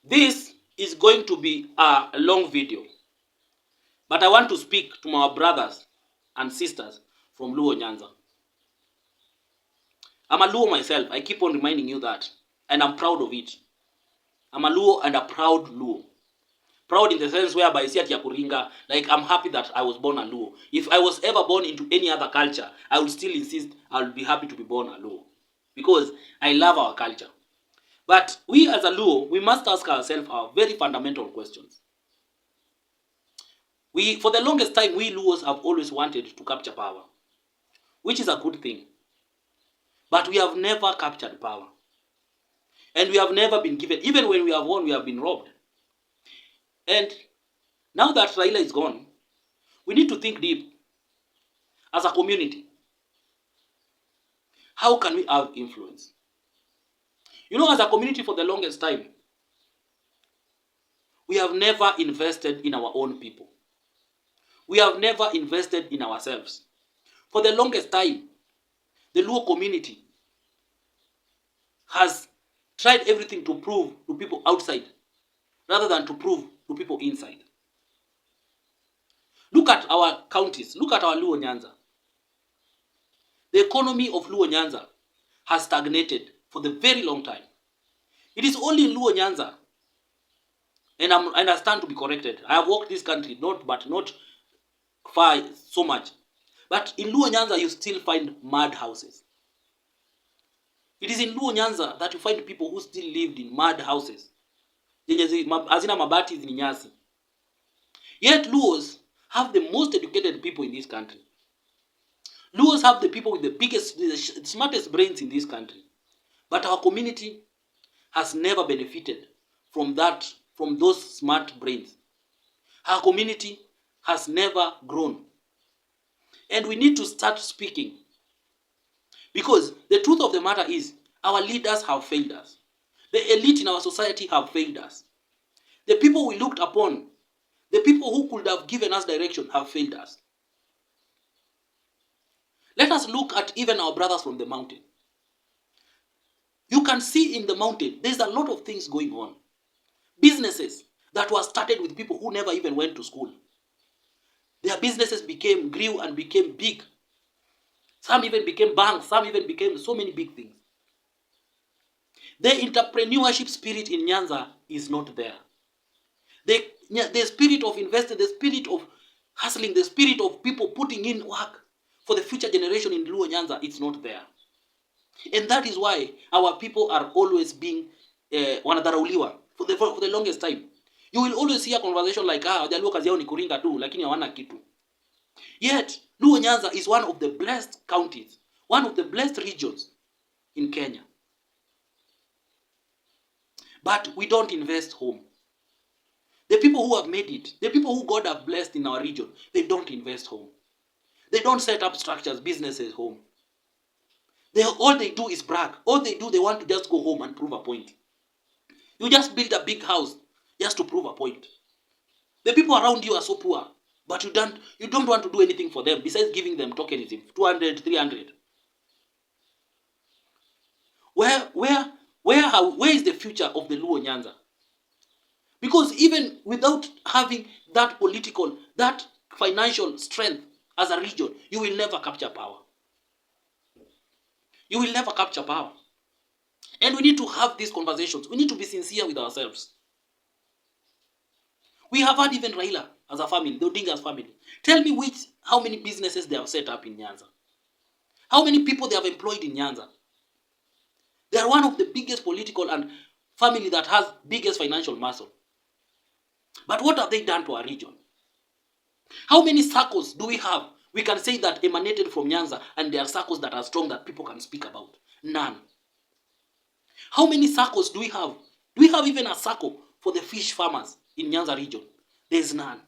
This is going to be a long video, but I want to speak to my brothers and sisters from Luo Nyanza. I'm a Luo myself. I keep on reminding you that, and I'm proud of it. I'm a Luo and a proud Luo. Proud in the sense whereby I see at Yakuringa, like I'm happy that I was born a Luo. If I was ever born into any other culture, I would still insist I would be happy to be born a Luo, because I love our culture. But we as a Luo, we must ask ourselves our very fundamental questions. For the longest time, we Luos have always wanted to capture power, which is a good thing. But we have never captured power. And we have never been given, even when we have won, we have been robbed. And now that Raila is gone, we need to think deep as a community. How can we have influence? You know, as a community for the longest time, we have never invested in our own people. We have never invested in ourselves. For the longest time, the Luo community has tried everything to prove to people outside rather than to prove to people inside. Look at our counties. Look at our Luo Nyanza. The economy of Luo Nyanza has stagnated for the very long time. It is only in Luo Nyanza, and I stand to be corrected. I have walked this country, not far so much. But in Luo Nyanza, you still find mud houses. It is in Luo Nyanza that you find people who still lived in mud houses. Hazina mabati ni nyasi. Yet Luos have the most educated people in this country. Luos have the people with the smartest brains in this country. But our community has never benefited from those smart brains. Our community has never grown. And we need to start speaking. Because the truth of the matter is, our leaders have failed us. The elite in our society have failed us. The people we looked upon, the people who could have given us direction, have failed us. Let us look at even our brothers from the mountain. You can see in the mountain, there's a lot of things going on. Businesses that were started with people who never even went to school. Their businesses grew and became big. Some even became banks. Some even became so many big things. The entrepreneurship spirit in Nyanza is not there. The spirit of investing, the spirit of hustling, the spirit of people putting in work for the future generation in Luo Nyanza, it's not there. And that is why our people are always being wanadharauliwa for the longest time. You will always hear a conversation like, wajaluo kazi yao ni kuringa tu, lakini hawana kitu. Yet, Luo Nyanza is one of the blessed counties, one of the blessed regions in Kenya. But we don't invest home. The people who have made it, the people who God have blessed in our region, they don't invest home. They don't set up structures, businesses home. All they do is brag. All they do, they want to just go home and prove a point. You just build a big house just to prove a point. The people around you are so poor, but you don't want to do anything for them besides giving them tokenism, 200, 300. Where is the future of the Luo Nyanza? Because even without having that political, that financial strength as a region, you will never capture power. You will never capture power. And we need to have these conversations. We need to be sincere with ourselves. We have had even Raila as a family, the Odinga's family. Tell me how many businesses they have set up in Nyanza. How many people they have employed in Nyanza. They are one of the biggest political and family that has biggest financial muscle. But what have they done to our region? How many circles do we have? We can say that emanated from Nyanza, and there are circles that are strong that people can speak about. None. How many circles do we have? Do we have even a circle for the fish farmers in Nyanza region? There is none.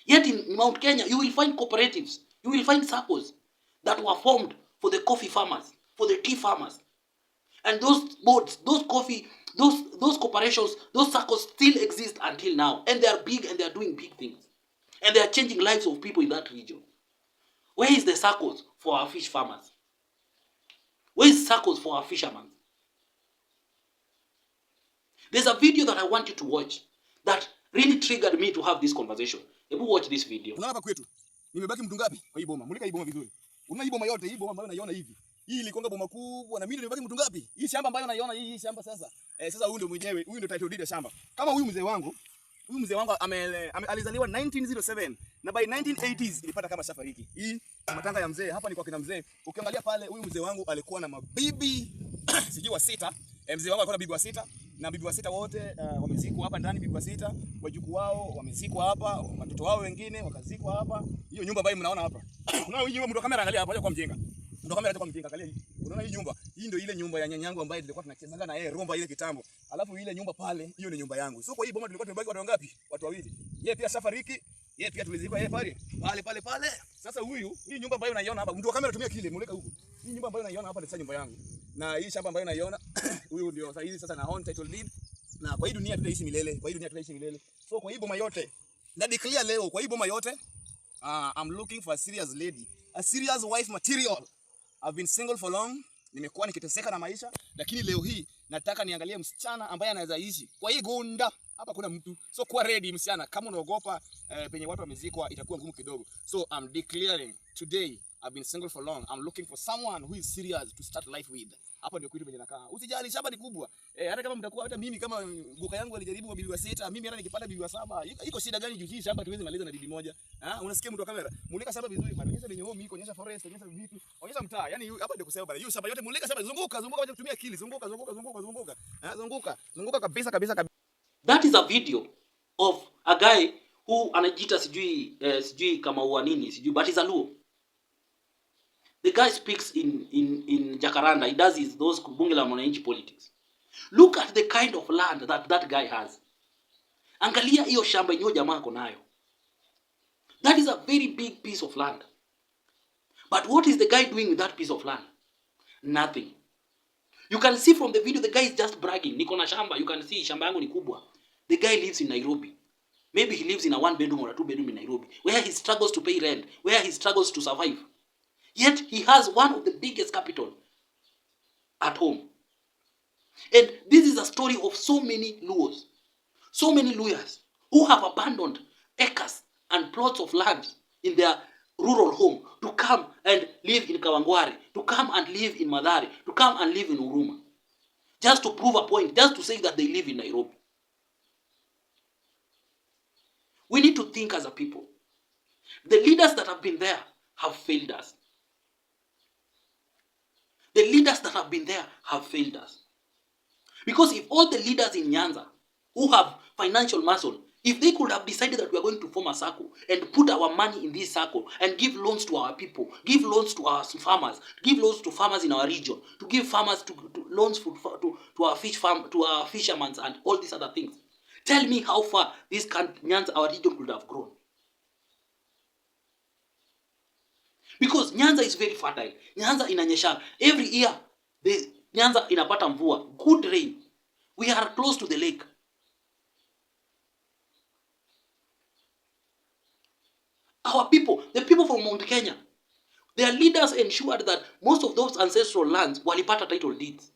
Yet in Mount Kenya, you will find cooperatives. You will find circles that were formed for the coffee farmers, for the tea farmers. And those boards, those corporations, those circles still exist until now. And they are big and they are doing big things. And they are changing lives of people in that region. Where is the circles for our fish farmers? Where is circles for our fishermen? There's a video that I want you to watch that really triggered me to have this conversation. Hebu watch this video. Unaona hapa kwetu. Nimebaki mtu ngapi kwa hii boma? Mulika hii boma vizuri. Unaona hii boma yote, hii boma ambayo unaiona hivi. Hii ilikuwa boma kubwa na mimi nimebaki mtu ngapi? Hii shamba ambayo unaiona hii shamba sasa. Sasa huyu ndio mwenyewe, huyu ndio title deed ya shamba. Kama huyu mzee wangu alizaliwa 1907 na by 1980s ilipata kama shafariki. Hii matanga ya mzee hapa ni kwa kina mzee. Ukiangalia pale huyu mzee wangu alikuwa na mabibi sijui wa 6. Mzee wangu alikuwa na bibi wa 6 na bibi wa 6 wote wamezikwa hapa ndani. Bibi wa 6 wajukuu wao wamezikwa hapa, watoto wao wengine wakazikwa hapa. Hiyo nyumba ambayo mnaona hapa. Unaona hii nyumba, mtu kamera angalia hapa kwa mjenga. Mtu kamera kwa mjenga angalia hii. Unaona hii nyumba? Hii ndio ile nyumba ya nyanyangu ambayo tulikuwa tunachezanga na yeye rumba ile kitambo. Alafu ile nyumba pale, hiyo ni nyumba yangu. So kwa hii boma tulikuwa tumebaki watu wangapi? Watu wawili. Yeye pia safariki, yeye pia tulizikwa yeye pale. Sasa huyu, hii nyumba ambayo unaiona hapa, mtu wa kamera tumia kile, muleka huko. Hii nyumba ambayo unaiona hapa ni nyumba yangu. Na hii shamba ambayo unaiona, huyu ndio sasa hizi sasa na own title deed. Na kwa hii dunia tutaishi milele. So kwa hii boma yote, na declare leo kwa hii boma yote, I'm looking for a serious lady, a serious wife material. I've been single for long. Nimekuwa nikiteseka na maisha, lakini leo hii nataka niangalie msichana ambaye anaweza ishi kwa hii gunda. Hapa kuna mtu. So kuwa ready msichana, kama unaogopa penye watu wamezikwa itakuwa ngumu kidogo. So I'm declaring today, I've been single for long. I'm looking for someone who is serious to start life with. Hapa ndio kwetu penye nakaa. Usijali, shamba ni kubwa. Hata kama mtakuwa, hata mimi kama goka yangu alijaribu kwa bibi wa 6, mimi hata nikipata bibi wa 7, iko shida gani juu hii shamba tuweze maliza na bibi moja? Unasikia mtu wa kamera? Mulika shamba vizuri bana. Onyesha lenye home iko, onyesha forest, onyesha vitu, onyesha mtaa. Yaani hapa ndio kusema bana. Hiyo shamba yote mulika shamba, zunguka waje kutumia akili. Zunguka. Zunguka kabisa. That is a video of a guy who anajiita sijui kama uwa nini, sijui, but he's a Luo. The guy speaks in Jacaranda. He does those bunge la mwananchi politics. Look at the kind of land that guy has. Angalia hiyo shamba yenyewe jamaa ako nayo. That is a very big piece of land. But what is the guy doing with that piece of land? Nothing. You can see from the video the guy is just bragging. Niko na shamba, you can see shamba yangu ni kubwa. The guy lives in Nairobi. Maybe he lives in a 1-bedroom or a 2-bedroom in Nairobi, where he struggles to pay rent, where he struggles to survive. Yet he has one of the biggest capital at home. And this is a story of so many Luos, so many lawyers who have abandoned acres and plots of land in their rural home to come and live in Kawangware, to come and live in Madare, to come and live in Uruma. Just to prove a point, just to say that they live in Nairobi. We need to think as a people. The leaders that have been there have failed us. The leaders that have been there have failed us. Because if all the leaders in Nyanza who have financial muscle, if they could have decided that we are going to form a circle and put our money in this circle and give loans to our people, give loans to our farmers, give loans to farmers in our region, to give farmers to loans to our fish farm, to our fishermen and all these other things. Tell me how far this Nyanza, our region, could have grown. Because Nyanza is very fertile. Nyanza inanyesha. Every year, Nyanza inapata mvua. Good rain. We are close to the lake. Our people, the people from Mount Kenya, their leaders ensured that most of those ancestral lands walipata title deeds.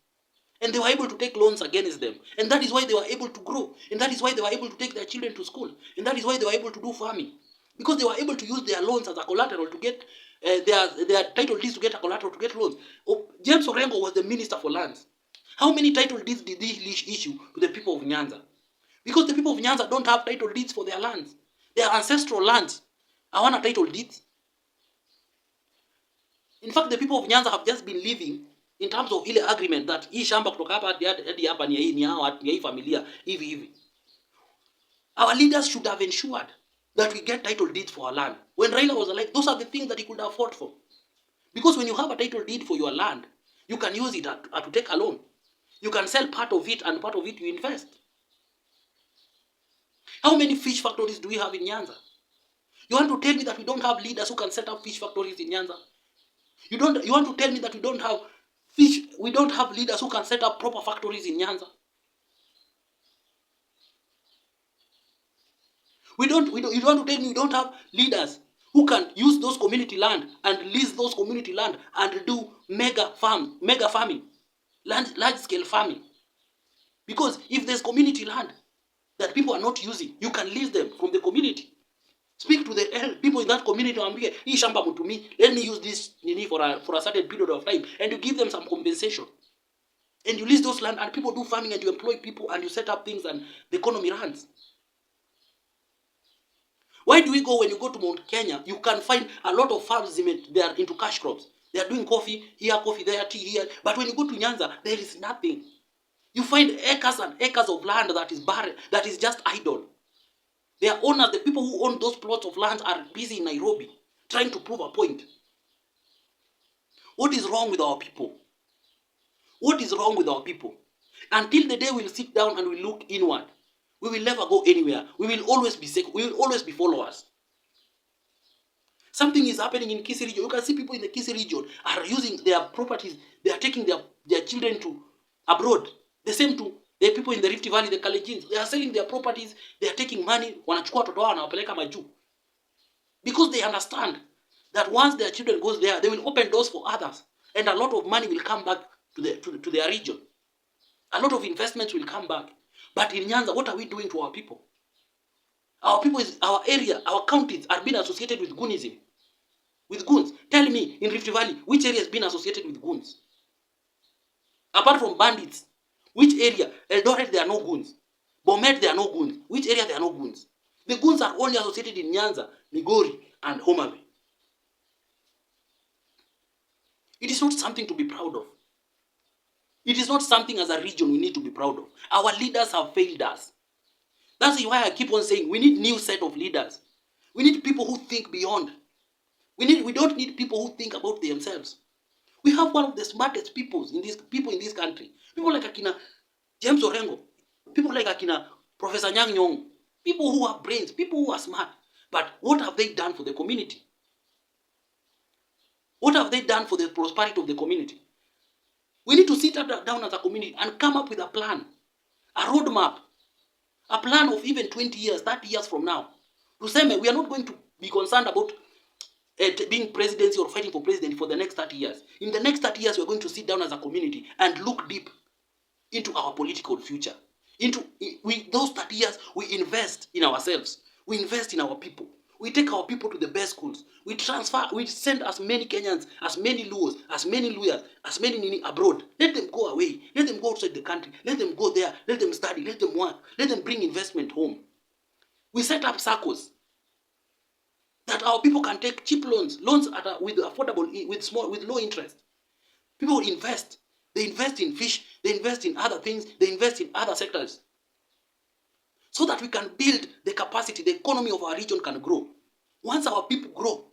And they were able to take loans against them. And that is why they were able to grow. And that is why they were able to take their children to school. And that is why they were able to do farming. Because they were able to use their loans as a collateral to get their title deeds to get a collateral to get loans. James Orengo was the minister for lands. How many title deeds did he issue to the people of Nyanza? Because the people of Nyanza don't have title deeds for their lands. Their ancestral lands. I want a title deeds. In fact, the people of Nyanza have just been living in terms of ile agreement that hii shamba kutoka hapa hadi hapa ni hii familia hivi. Our leaders should have ensured that we get title deeds for our land. When Raila was alive, those are the things that he could have fought for. Because when you have a title deed for your land, you can use it to take a loan. You can sell part of it and part of it you invest. How many fish factories do we have in Nyanza? You want to tell me that we don't have leaders who can set up fish factories in Nyanza? You want to tell me that we don't have leaders who can set up proper factories in Nyanza? You want to tell me we don't have leaders who can use those community land and lease those community land and do mega farming, large scale farming. Because if there's community land that people are not using, you can lease them from the community. Speak to the people in that community and say, hii shamba mutumi, let me use this nini for a certain period of time, and you give them some compensation. And you lease those land and people do farming and you employ people and you set up things and the economy runs. Why do we go, when you go to Mount Kenya, you can find a lot of farms, they are into cash crops. They are doing coffee there, tea here. But when you go to Nyanza, there is nothing. You find acres and acres of land that is barren, that is just idle. Their owners, the people who own those plots of land, are busy in Nairobi trying to prove a point. What is wrong with our people? What is wrong with our people? Until the day we'll sit down and we look inward, we will never go anywhere. We will always be sick. We will always be followers. Something is happening in Kisii region. You can see people in the Kisii region are using their properties. They are taking their children to abroad. The same to the people in the Rift Valley, the Kalejins. They are selling their properties. They are taking money. Wanachukua watoto wao wanawapeleka majuu. Because they understand that once their children goes there, they will open doors for others. And a lot of money will come back to their region. A lot of investments will come back. But in Nyanza, what are we doing to our people? Our people, our area, our counties are being associated with goonism. With goons. Tell me, in Rift Valley, which area has been associated with goons? Apart from bandits, which area? Eldoret, there are no goons. Bomet, there are no goons. Which area there are no goons? The goons are only associated in Nyanza, Migori, and Homa Bay. It is not something to be proud of. It is not something as a region we need to be proud of. Our leaders have failed us. That's why I keep on saying we need new set of leaders. We need people who think beyond. We don't need people who think about themselves. We have one of the smartest people in this country. People like Akina James Orengo. People like Akina Professor Nyang' Nyong'o. People who have brains. People who are smart. But what have they done for the community? What have they done for the prosperity of the community? We need to sit down as a community and come up with a plan. A roadmap. A plan of even 20 years, 30 years from now. To say, we are not going to be concerned about being presidency or fighting for presidency for the next 30 years. In the next 30 years, we're going to sit down as a community and look deep into our political future. Those 30 years, we invest in ourselves. We invest in our people. We take our people to the best schools. We send as many Kenyans, as many Luos, as many Luyas, as many Nini abroad. Let them go away. Let them go outside the country. Let them go there. Let them study. Let them work. Let them bring investment home. We set up circles that our people can take cheap loans with affordable, with low interest. People invest. They invest in fish. They invest in other things. They invest in other sectors. So that we can build the capacity, the economy of our region can grow. Once our people grow,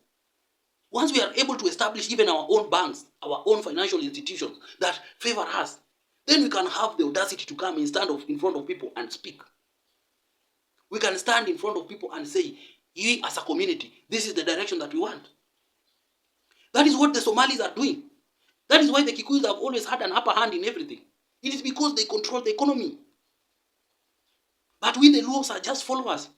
once we are able to establish even our own banks, our own financial institutions that favor us, then we can have the audacity to come and stand in front of people and speak. We can stand in front of people and say, we as a community, this is the direction that we want. That is what the Somalis are doing. That is why the Kikuyus have always had an upper hand in everything. It is because they control the economy. But we, the Luos, are just followers.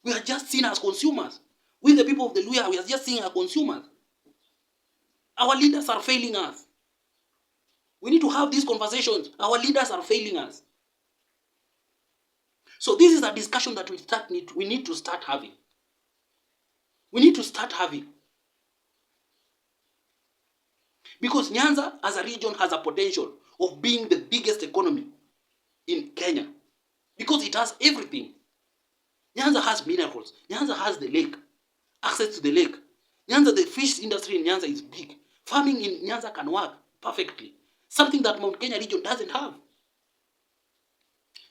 We are just seen as consumers. We, the people of the Luya, we are just seen as consumers. Our leaders are failing us. We need to have these conversations. Our leaders are failing us. So this is a discussion that we need to start having. We need to start having. Because Nyanza as a region has a potential of being the biggest economy in Kenya. Because it has everything. Nyanza has minerals. Nyanza has the lake. Access to the lake. Nyanza, the fish industry in Nyanza is big. Farming in Nyanza can work perfectly. Something that Mount Kenya region doesn't have.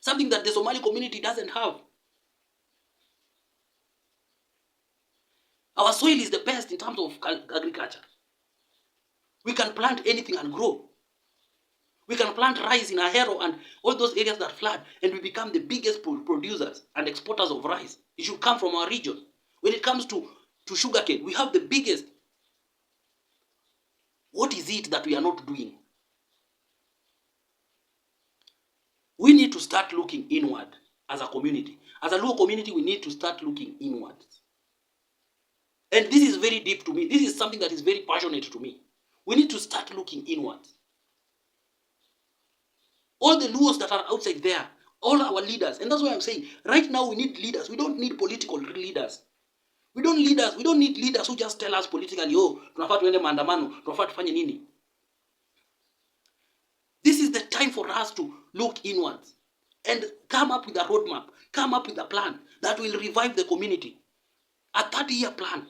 Something that the Somali community doesn't have. Our soil is the best in terms of agriculture. We can plant anything and grow. We can plant rice in Ahero and all those areas that flood, and we become the biggest producers and exporters of rice. It should come from our region. When it comes to sugarcane, we have the biggest. What is it that we are not doing? We need to start looking inward as a community. As a Luo community, we need to start looking inward. And this is very deep to me. This is something that is very passionate to me. We need to start looking inward. All the Luos that are outside there, all our leaders. And that's why I'm saying, right now we need leaders. We don't need political leaders. We don't need leaders who just tell us politically, oh, tunafaa tuende maandamano, tunafaa tufanye nini. This is the time for us to look inwards and come up with a roadmap, come up with a plan that will revive the community. A 30-year plan.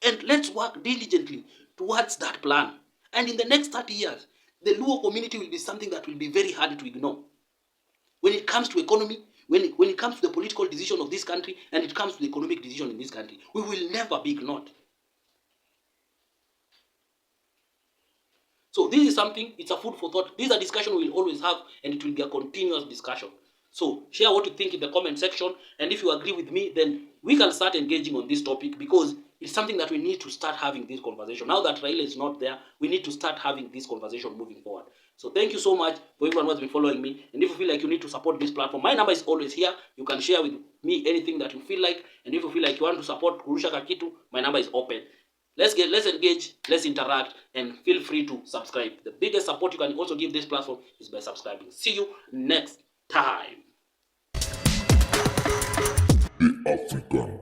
And let's work diligently towards that plan. And in the next 30 years, the Luo community will be something that will be very hard to ignore. When it comes to economy, when it comes to the political decision of this country, and it comes to the economic decision in this country, we will never be ignored. So this is something, it's a food for thought. This is a discussion we will always have, and it will be a continuous discussion. So share what you think in the comment section, and if you agree with me, then we can start engaging on this topic, because it's something that we need to start having this conversation. Now that Raila is not there, we need to start having this conversation moving forward. So thank you so much for everyone who has been following me. And if you feel like you need to support this platform, my number is always here. You can share with me anything that you feel like. And if you feel like you want to support Kurusha Kakitu, my number is open. Let's engage, let's interact, and feel free to subscribe. The biggest support you can also give this platform is by subscribing. See you next time. The African